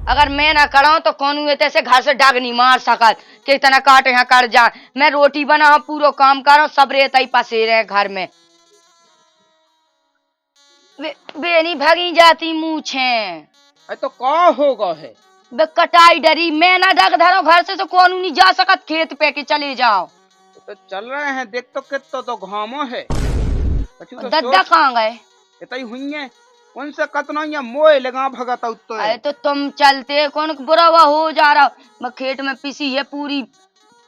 अगर मैं ना कराऊं तो कौन हुए तैसे घर से डाग नहीं मार सकत कि इतना काट यहाँ कर जा। मैं रोटी बना पूरा काम करो सब रेत ही पसे रहे घर में। वे नहीं भगी जाती मूछे। अरे तो का होगा है? बे कटाई डरी मैं ना डाग धरो घर से तो कौन नहीं जा सकत खेत पे के चले जाओ। तो चल रहे हैं देख तो कितना तो घामो है। दद्दा कहाँ गए? इतनी हुई है उनसे कतना या मोए लगा भगत उत्तो है। अरे तो तुम चलते कौन बुरा हुआ हो जा रहा। मैं खेत में पिसी है पूरी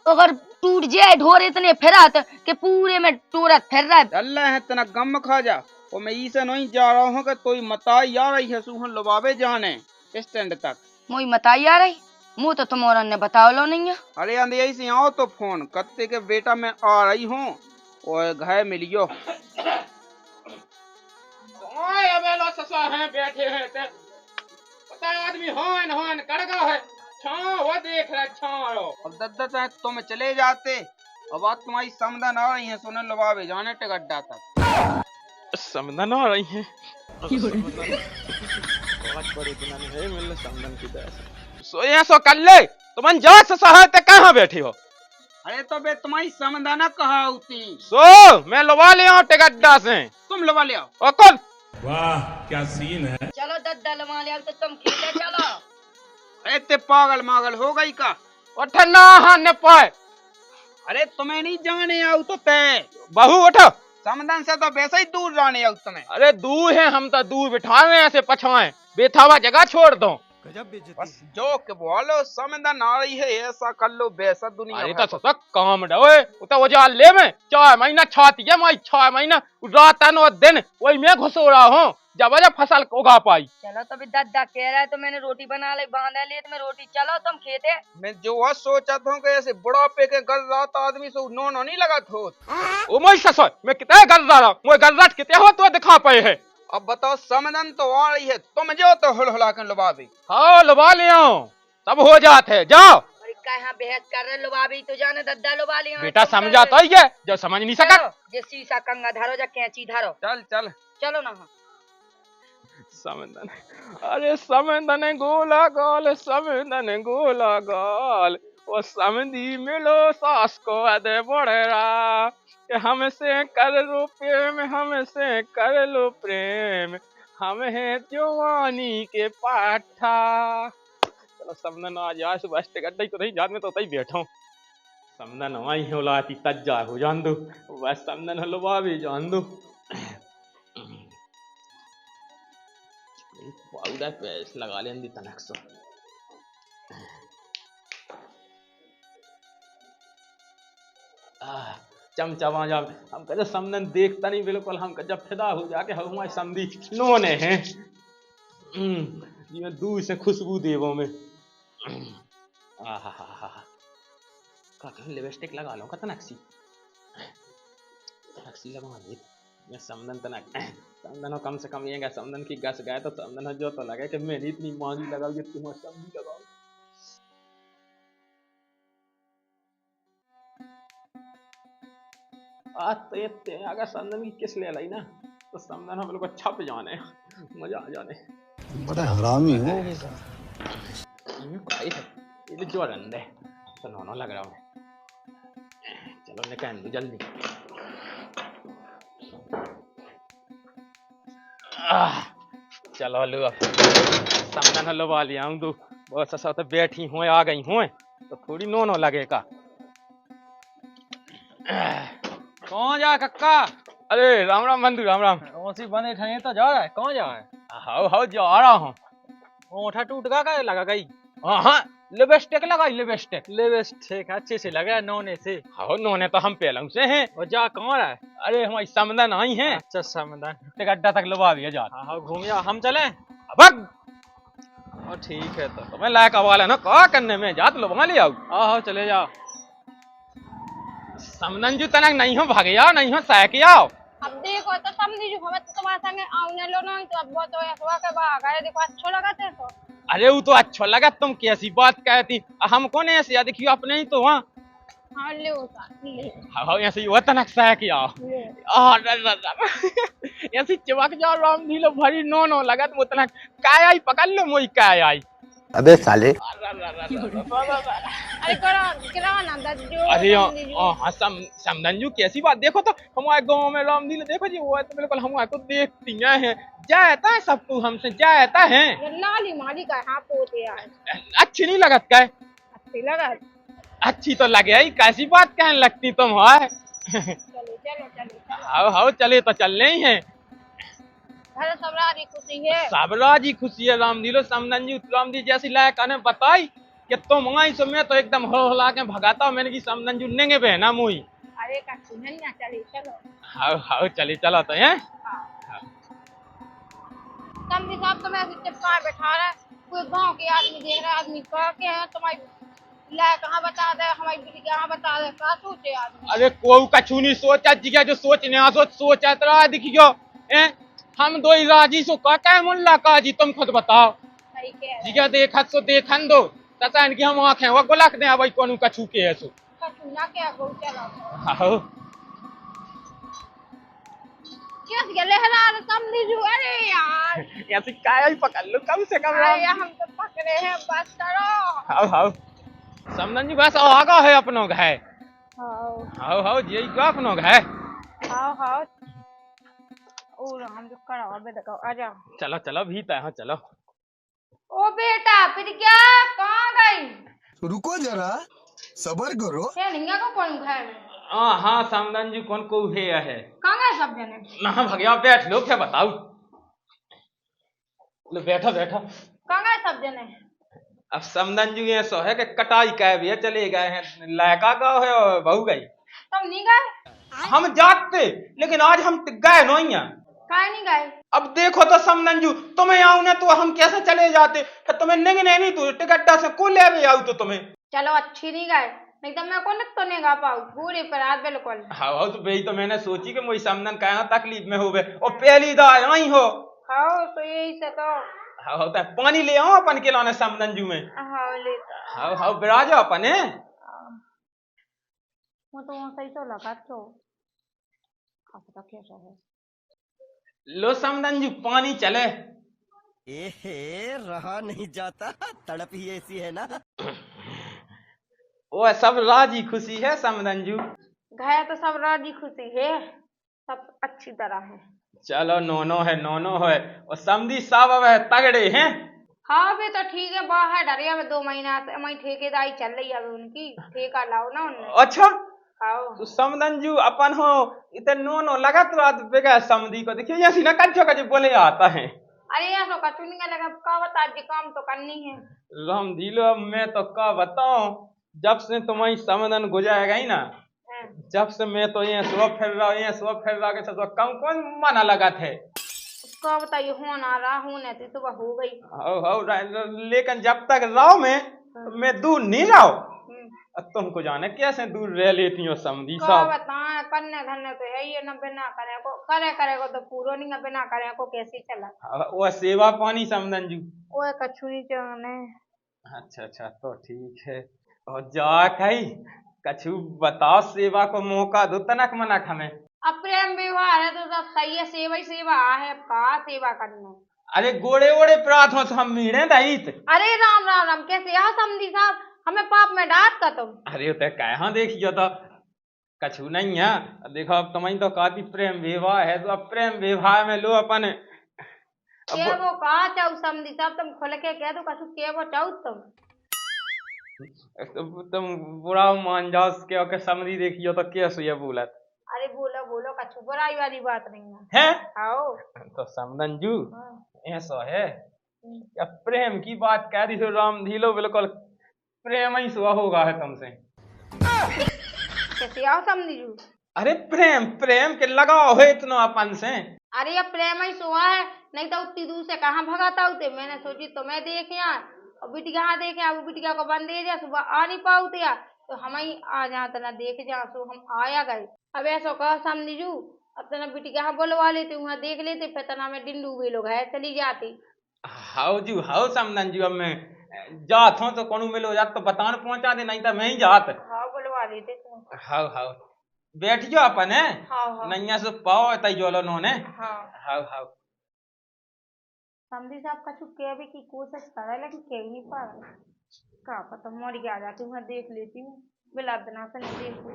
अगर टूट जाए ढोर इतने फिरत कि पूरे में टूरत फिर रहा है। चल रहे हैं तना गम खा जा और मैं इसे नहीं जा रहा हूँ कि तोई मताई आ रही है सुहन लुबावे जाने स्टैंड तक। मुझे मताई आ रही मुँह तो तुम्हारा ने बताओ लो नहीं है। अरे अंधेरी से आओ तो फोन कत्ते के बेटा मैं आ रही हूँ और घर मिलियो। बैठे हैं पता आदमी होन होन कड़गा है वो देख रहा छाओ और दद्दत है तुम चले जाते और बात तुम्हारी समदन आ रही है सुनन लुबावे जाने टिकड्डा तक। समदन आ रही है बहुत बड़ी दुनिया है मिल समदन की तरह सोया सो कर ले तुम जा सहायता कहाँ बैठी हो। अरे तो बे तुम्हारी समदना कहा होती सो मैं लुबा ले आऊं टिकड्डा से तुम लुबा ले आओ और कौन। वाह क्या सीन है। चलो दद्दा लुबा ले आओ तो तुम खेले चलो। अरे ते पागल मागल हो गई का उठ ना हाने पाए। अरे तुम्हें नहीं जाने आओ तो तय बहू उठो समदन से तो वैसे ही दूर जाने आओ तुम्हें। अरे दूर है हम तो दूर बिठावे ऐसे पछवाए बेथावा जगह छोड़ दो बस जो के बोलो समदन आ रही है ऐसा कर लो वैसा दुनिया। अरे तो सब काम डोए तो वो जा ले में 4 महीना छाती है माई 6 महीना रात और दिन वही मैं घुसो रहा हूँ जब फसल उगा पाई। चलो तो भी दद्दा कह रहा है तो मैंने रोटी बना ले बांधा ले तो मैं रोटी चलो तुम खेते। मैं जो वह सोचा था कि ऐसे बुढ़ापे के गलरात आदमी से नो नहीं लगा थो ओ मैं ससुर मैं कितने गलरात मैं गलरात कितने हो तो दिखा पाए है। अब बताओ समदन तो आ रही है तुम जो तो हुलहुला कर लुबा भी हाँ लुबा ले आओ तब हो जाते जाओ। कहाँ बहस कर रहे लुबावी तो जाने दद्दा लुबा ले बेटा समझा तो ही है जो समझ नहीं सका जे शीशा कंगा धारो जा कैंची धारो चल चल चलो ना। समदन अरे समदन गोला गाल समदन गोला गाल वो समधी मिलो सास को अदे बढ़ेरा हमसे कर लो प्रेम हमसे कर लो प्रेम हम हैं जवानी के पाठा। चलो समदन आ जा सुबह टिकट तो नहीं जात में तो तई बैठा हूँ समदन वही होलाती तज्जा हो जान दो बस समदन हलवा भी जान दो पाउडर पेस्ट लगा लेंदी तनक सो। चमचमा जब हम कहे समदन देखता नहीं बिल्कुल हम जब फिदा हो जाके हमारे समधी नोने हैं जिसमें दूर से खुशबू देवो में लिपस्टिक लगा लो तनक्सी लगा दे मैं समदन तनक समदन कम से कम ये समदन की गस गए तो समदन जो तो लगे कि मैंने इतनी मांगी लगाओ कि तुम समझी लगाओ। आज तो ये अगर समदन की किस ले लाई ना तो समदन हम लोग छप जाने मजा आ जाने। बड़ा हरामी हो ये जो रंडे तो नोनो लग रहा हूँ चलो निकाल दो जल्दी। चलो लो समदन लुबा लिया हूँ तू बहुत सा तो बैठी हुए आ गई हुए तो थोड़ी नोनो लगेगा। कौन जा कक्का? अरे राम राम बंधु राम राम। ओसी बने ठने तो जा रहा है कौन जा रहा है? हाउ जा रहा हूँ। ओठा टूट का लगा गई? हाँ लिपस्टिक लगाई लिपस्टिक अच्छे से लगा नोने से। हाँ नोने तो हम पहले से हैं। और जा कौन है? अरे हमारी समदन आई हैं। अच्छा समदन टिकट्टा तक लुबा दिया जा। हाँ घूम जा हम चले भग और ठीक है तो मैं लायक वाला ना क्या करने में जात लुबा ले आओ। हाँ चले जाओ समदन जो तनक नहीं हो भागे आओ नहीं हो सह आओ। अब देखो तो समझी जो हमें तो तुम्हारे संगे आउने लो ना तो अब वो तो ऐसा के भाग आए देखो अच्छा लगा थे तो। अरे वो तो अच्छा लगा तुम कैसी बात कहती हमको नहीं ऐसी देखियो अपने ही तो वहाँ हाँ ले उसा ले हाँ ऐसे ही वतन सह के आओ ऐसी चमक जाओ राम ढीलो भरी नो नो लगत वो तनक काय आई पकड़ लो मोई काय आई अबे साले अरे करो ना दज्जो अरे समझी जो। हाँ समझू कैसी बात देखो तो हमारे गांव में रामलीला देखो जी वो है तो बिल्कुल हमारे को देखती हैं जाता है सबको हमसे जाता है ये लाली माली का हाँ पोते यार अच्छी नहीं लगत क्या अच्छी लगा। अच्छी तो लगे ही कैसी बात कहने लगती तुम है चलो चलो चलो हाउ चले तो चल रही हैं घर सब राजी खुशी है। सब राजी खुशी है रामलीलो समझू रामदी जैसी लायक ने बताई कि तुम आई सो मैं तो एकदम हो हला के भगाता हूँ मैंने की समझू नेंगे बहना मुई अरे का सुननिया चली चलो। हाउ चली चला तो हैं समझी साहब तो मैं चिपका बैठा रहा है कोई गांव के आदमी देख रहा है आदमी कह के हैं तुम्हारी लाए कहाँ बता दे हमारी बेटी कहाँ बता दे का सोचे आदमी। अरे कोई कछु नहीं सोचा जिगा जो सोचने आ सोचा तो दिखियो हैं हम दो ही राजी सो का मुल्ला का जी तुम खुद बताओ सही कह रहे जिगा देखत सो देखन दो तसा इनकी हम आंखें वो गोलक दे भाई कोनु कछु के है सो का सुना क्या गो चलो हाउ किस गले हला समझी जो। अरे यार ऐसे काय ही पकड़ लो कम से कम अरे हम तो पकड़े हैं बस करो। हाउ समझन जी बस आगा है अपनो घे हाँ हाउ जी का अपनो घे हाँ हाँ और हम जो करा अबे देखो आजा। चलो चलो भीतर हां चलो ओ बेटा फिर क्या कहाँ गई रुको जरा सबर करो ये निंगा को कौन घर में हां समझन जी कौन को है कहाँ गए सब जने। ना भगया बैठ लो क्या बताओ लो बैठो बैठो कहाँ गए सब जने। अब समझन जी ये सो है कि कटाई का भी चले गए हैं लायका गाँव है और बहू गई तुम नहीं गए हम जाते लेकिन आज हम गए नहीं हैं काहे नहीं गए। अब देखो तो समझू तुम्हें आऊ ना तो हम कैसे चले जाते तुम्हें नहीं तो टिकट से को ले भी आऊ तो तुम्हें चलो अच्छी नहीं गए नहीं तो मैं कौन तो नहीं गा पाऊ पूरे पर रात बिल्कुल। हाँ तो भाई तो मैंने सोची कि मुझे समझन कहा तकलीफ में हो गए और पहली दा आई हो हाँ तो यही से तो हाँ होता है पानी ले आओ अपन के लाने समझू में हाँ लेता हाँ बिराज अपन है वो तो वहाँ सही तो लगा तो पता कैसा है। लो समझू पानी चले एहे रहा नहीं जाता तड़प ही ऐसी है ना। वो सब राजी खुशी है समझू गए तो सब राजी खुशी है सब अच्छी तरह है। चलो नोनो है और समझी सब अब तगड़े हैं हाँ भी तो ठीक है बाहर डरिया में 2 महीना से हमारी ठेकेदारी चल रही है अभी उनकी ठेका लाओ ना उनने। अच्छा हाँ तो समझू अपन हो इतने नो लगत रात बेगा समझी को देखिए ऐसी ना कच्चो का बोले आता है। अरे यार तो कचू नहीं लगा का बता जी काम तो करनी है। राम दिलो मैं तो का बताऊं जब से तुम्हारी समझन गुजर गई ना जब से मैं तो ये सुबह फिर रहा के तो कम कौन माना लगा थे का बताइए होना रहा होने थी तो हो गई। लेकिन जब तक रहो मैं दूर नहीं रहो तुमको जाने कैसे दूर रह लेती हो समझी का सब बता करने धरने तो है ये न बिना करे को तो पूरा नहीं बिना करे को कैसे चला। वो सेवा पानी समझन जू ओए कछु नहीं चाहने। अच्छा तो ठीक है और जा कही कछु बताओ सेवा को मौका दो तनक मनक हमें। अब प्रेम व्यवहार है तो सब सही है सेवा ही सेवा है का सेवा करना। अरे गोड़े ओड़े प्रार्थना से हम मीड़े दईत। अरे राम राम राम कैसे यहाँ समझी साहब हमें पाप में डांट का तुम। अरे तो कहाँ देखियो तो कछु नहीं है देखो अब तुम्हें तो काफी प्रेम विवाह है तो अब प्रेम विवाह में लो अपन के वो कहा चाहू समझी साहब तुम खुल के कह दो कछु के वो चाहू तुम बुरा मान जाओ के समझी देखियो तो कैसे ये बोलत। अरे बोलो बोलो कछु बुराई वाली बात नहीं है। आओ तो समझू ऐसा है या प्रेम की बात कह दी तो राम धीलो बिल्कुल प्रेम ही सुहा होगा है तुमसे। कैसे आओ समझू। अरे प्रेम के लगाओ है इतना अपन से। अरे अब प्रेम ही सुहा है नहीं तो उतनी दूर से कहाँ भगाता होते मैंने सोची तुम्हें देखे यार और बिटिया देखे वो बिटिया को बंद दे दिया सुबह आ नहीं पाते यार तो हम ही आ जाते ना देख जा सो हम आया गए। अब ऐसा कहा समझू अब तना बिटिया बुलवा लेते वहाँ देख लेते फिर तना में डिंडू भी लोग है चली जाती। हाउ समझू अब मैं जात हूँ तो कौन मिलो जात तो बताने पहुंचा दे नहीं तो मैं ही जात। हाँ बुलवा लेते हाउ बैठियो अपन है हाँ नैया से पाओ तई जोलो नोने। हाँ हाउ समझी साहब कछु कहने की कोशिश कर रहे लेकिन कह ही नहीं पा रहे। क्या पता मोरी के आ जाती हूँ, मैं देख लेती हूँ, बिला बिना से नहीं देखू।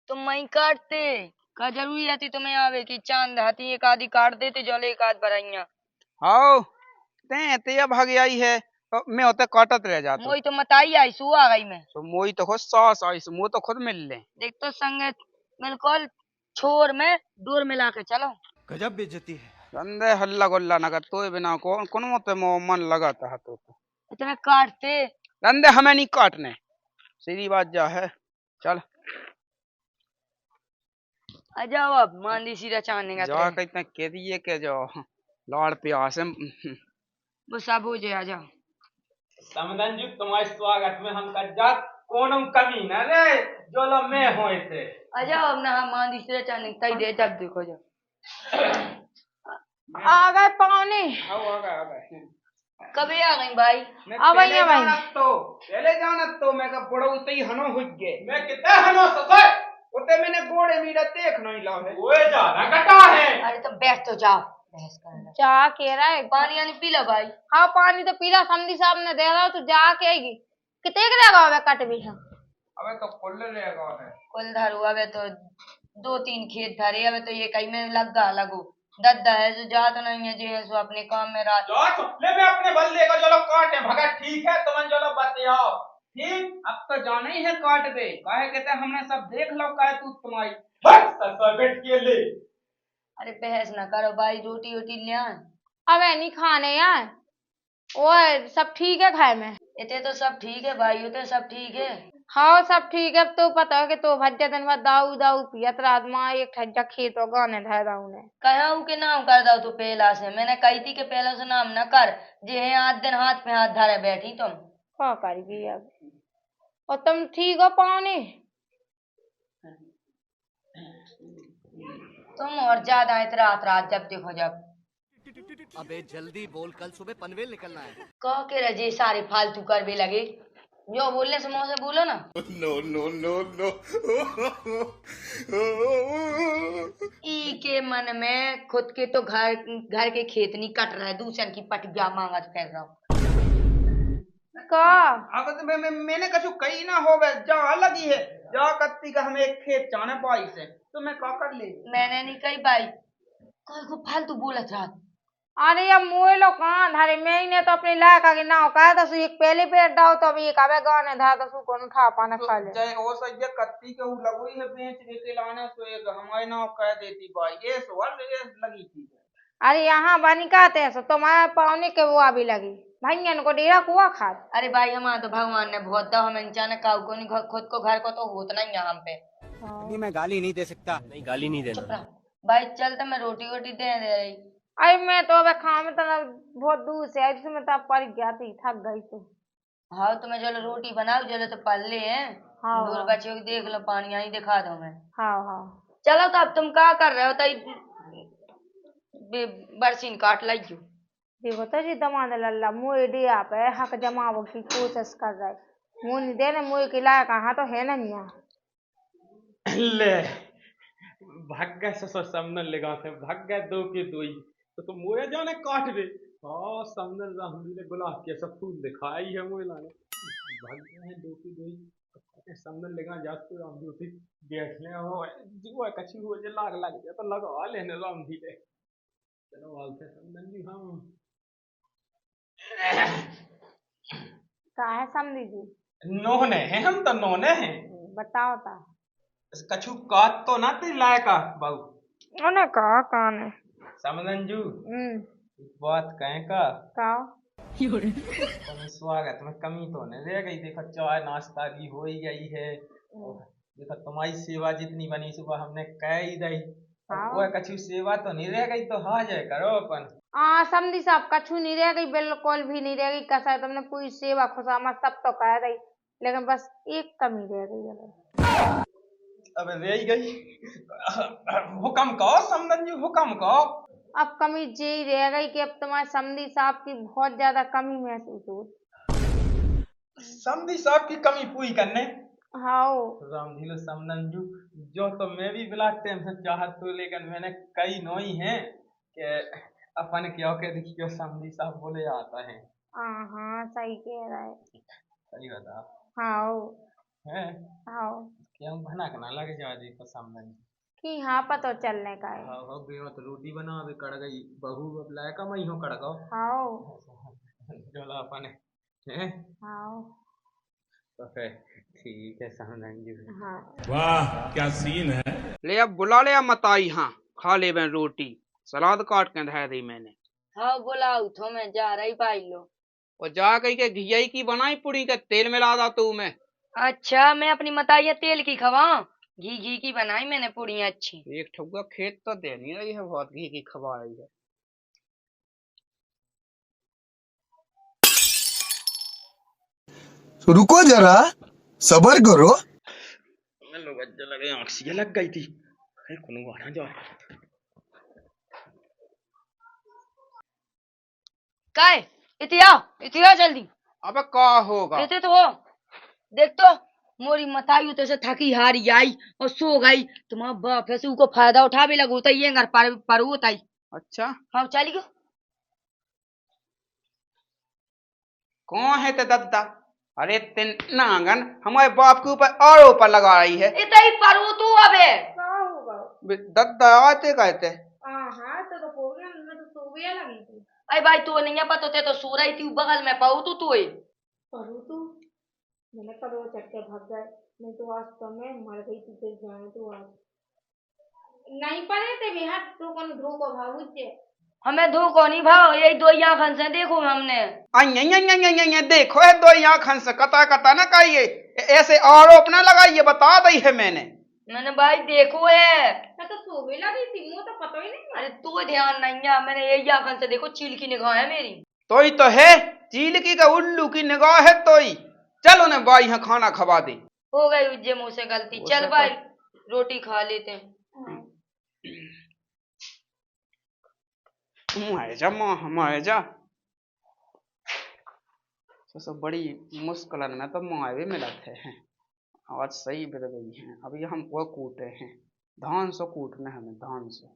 तुम वहीं काटते का जरूरी रहती तुम्हें आवे की चांद हाथी एक आधी काट देते जले एक आध बराइया। हाओ ते अब भाग आई है तो मैं होते काटत रह जाता। मोई तो मताई आई सु आ गई मैं। तो मोई तो खुद सास आई से, मुँह तो खुद मिल ले। देख तो संगे बिल्कुल छोर में डोर मिला के चलो। गजब बेइज्जती है। रंदे हल्ला गुल्ला न कर, तो बिना कौन कौन मोते मन लगाता है तो। इतने काटते रंदे हमें नहीं काटने, सीधी बात जा है। चल आ जाओ अब मांदी सीधा चांदने का जा कहते कह दिए के जाओ लाड़ प्यास है। वो सब हो जाए। आ जाओ समदन जी तुम्हारे स्वागत में हम कर जात कोनो कमी न रे जो लो मैं होए थे। आ जाओ अब ना हम मांदी सीधा चांदने तई दे जब देखो जाओ। आ गए पानी। आओ आ गए। कभी आ गई भाई? अब आई है भाई। पहले जानत तो मैं का बड़ा उते ही हनो हो गए। मैं कितना हनो सके उते मैंने गोड़े मीरा देख नहीं लावे। ओए जाना कटा है। अरे तो बैठ तो जाओ बहस करना। जा के रहा है पानी यानी पी लो भाई। हाँ पानी तो पीला समझी साहब ने दे रहा, तू जा के आएगी कितने के रहेगा अबे कट भी है। अबे तो कुल रहेगा है। कुल धरू अबे तो 2-3 खेत धरे अबे तो ये कहीं में लगा लगो दद्दा है जो जा तो नहीं है जो है सो अपने काम में रात। ले मैं अपने बल्ले को चलो काटे भगा ठीक है तुम चलो बताओ ठीक। अब तो जाना ही है काट दे काहे कहते हमने सब देख लो काहे तू तुम्हारी बैठ के ले। अरे बहस ना करो भाई, रोटी वोटी ले आए। अबे नहीं खाने यार, और सब ठीक है खाए में। इतने तो सब ठीक है भाई, उते सब ठीक है। हाँ सब ठीक है। अब तो पता है कि तो भज्जा दिन बाद दाऊ दाऊ पियत रात माँ एक ठज्जा खेत हो गाने धर रहा उन्हें। कहा के नाम कर दो तू पहला से, मैंने कही थी कि पहला से नाम न कर जे है 8 दिन हाथ पे हाथ धरे बैठी तुम। क्या करेगी अब। और तुम ठीक हो पानी? तुम और ज्यादा रात रात जब देखो जब। अबे जल्दी बोल, कल सुबह पनवेल निकलना है। कह के रजे सारे फालतू कर भी लगे, जो बोलने से मुंह से बोलो ना। नो नो नो नो ई के मन में खुद के तो घर घर के खेत नहीं कट रहा है, दूसरे की पटिया मांगत फिर रहा हूँ। का अब तो मैंने कछु कही ना होवे जा लगी है जा कत्ती का हमें एक खेत जाने पाई से तो मैं का कर ले। मैंने नहीं कही भाई, कोई को फालतू बोलत रहा। अरे अब मोए लो कहाँ धरे, मैंने तो अपने लायका के नाव कहा था एक पहले पेट डाओ तो अभी एक आवे गाने धा तो सु कौन खा पाना खा ले। जय ओ सज्जे कत्ती के लगो ही है बेच देते लाने सो एक हमारे नाव कह देती भाई ये सवाल ये लगी थी। अरे यहाँ बनी कहते हैं तुम्हारे पावने के वो अभी लगी भैया को डेरा कुआ खाद। अरे भाई हमारा तो भगवान ने बहुत दो हमें अचानक काऊ को नहीं खुद को घर को तो होता नहीं यहाँ पे। अभी मैं गाली नहीं दे सकता। नहीं गाली नहीं देना। चुप रह भाई, चल तो मैं रोटी वोटी दे रही। अरे मैं तो अब खा में तो बहुत दूर से आई थी, मैं तो पड़ गया थी थक गई थी। हाँ तो मैं चलो रोटी बनाओ चलो तो पल्ले हैं। हाँ दूर बच्चों को देख लो पानी आई दिखा दो मैं। हाँ हाँ चलो तो अब तुम क्या कर रहे हो तो बरसीन काट लाइयो। देखो तो जी दमाद लल्ला मुँह दे आप है हक जमाव की कोशिश कर रहा है, मुँह नहीं देने मुँह के लायक कहाँ तो है नहीं यहाँ। ले भाग गए ससुर समनन लेगा थे भाग गए दो के दो ही तो मोया जाने काट दे। हाँ समनन रामजी ने गुलाब के सब फूल दिखाई है मोए लाने भाग गए हैं दो के दो ही समनन लेगा जात तो रामजी उठी बैठने हो जो कच्ची हो जे लाग जाए तो लगा लेने रामजी ले। चलो वालते समनन जी हम कहा है समझी जी? नोने हैं हम तो नोने हैं। बताओ ता कछु काट तो ना ते लायका बाबू उन्हें कहा कान है समझंजू बात कहें का स्वागत में कमी तो नहीं रह गई। देखो चाय नाश्ता की हो ही गई है, देखो तुम्हारी सेवा जितनी बनी सुबह हमने कह ही दी, वो कछु सेवा तो नहीं रह गई तो हाँ जाए करो अपन। हाँ समझी साहब कछु नहीं रह गई, बिल्कुल भी नहीं रह गई। कैसा है तुमने पूरी सेवा खुशामद सब तो कह दी, लेकिन बस एक कमी रह गई। अब रह गई हुक्म कहो समझन जी हुक्म कहो। अब कमी यही रह गई कि अब तुम्हारे समधी साहब की बहुत ज्यादा कमी महसूस हो। समधी साहब की कमी पूरी करने हाँ रामधीलो समनंजू जो तो मैं भी बिला टेंशन चाहत तो, लेकिन मैंने कई नोई हैं कि अपन क्यों के देखियो समझी साहब बोले आता है। हाँ सही कह रहा है। सही बता। हाँ है हाँ क्यों भनक ना लग जा जी को समझ। कि हाँ पता चलने का है। हाँ हो गई तो रोटी बना भी कड़ गई बहू अब लाए का मई हो कड़ गो। हाँ जोला अपन है। हाँ तो फिर ठीक है समझ जी। हाँ वाह क्या सीन है। ले अब बुला ले अब मत आई, हाँ खा ले मैं रोटी, सलाद काट के धर दी मैंने। हाँ बुलाओ तो मैं जा रही भाई लो। और जा कही के घियाई की बनाई पूरी के तेल मिला दा तू मैं। अच्छा मैं अपनी मताइया तेल की खवाऊं? घी घी की बनाई मैंने पूड़ियाँ अच्छी। एक ठुआ खेत तो दे नहीं रही है, बहुत घी की खवाई है। रुको जरा, सबर करो। मैं बच्चे लगे आँख से लग गई थी। अरे कुनु आना जा। काय इतिया जल्दी। अबे का होगा? इते तो हो देख तो मोरी मताई तो से थकी हारी आई और सो गई। तुम्हारा बाप ऐसे उको फायदा उठा भी लगू तो ये घर पर होता ही। अच्छा हाँ चली गयो। कौन है ते दद्दा? अरे तेन नांगन हमारे बाप के ऊपर और ऊपर लगा रही है। इतना ही परू तू अबे। क्या होगा? दद्दा आते कहते। हाँ तो हो गया, मैं तो सो गया लगी थी। अरे भाई तू नहीं पता ते तो सो रही थी बगल में पाऊ तू पढ़ू तू, मैंने कल वो चक्के भाग गए, नहीं तो आज तो मैं मर गई थी। फिर जाने तो आज नहीं पड़े थे भी हाथ तो कौन धो को भागू जे। हमें धोखो नहीं भाव यही दो आंखन से देखो हमने। अं देखो है दो आंखन से कता कता ना कहिए, ऐसे आरोप ना लगाइए, बता दी है मैंने भाई देखो है। मैं तो सो भी लगी थी, मुझे तो पता ही नहीं। अरे तू ध्यान नहीं है, मैंने यही आंखन से देखो चील की निगाह है मेरी। तो ही तो है चील की का उल्लू की निगाह है तो ही। चल उन्हें बाई यहाँ खाना खवा दे। हो गई उज्जे मुंह से गलती, हो चल सका। भाई रोटी खा लेते हैं। माए जा तो सब बड़ी मुश्किल में तो माए भी मिलते हैं। आज सही बिल गई है। अभी हम वो कूटे हैं, धान से कूटना है हमें, धान से।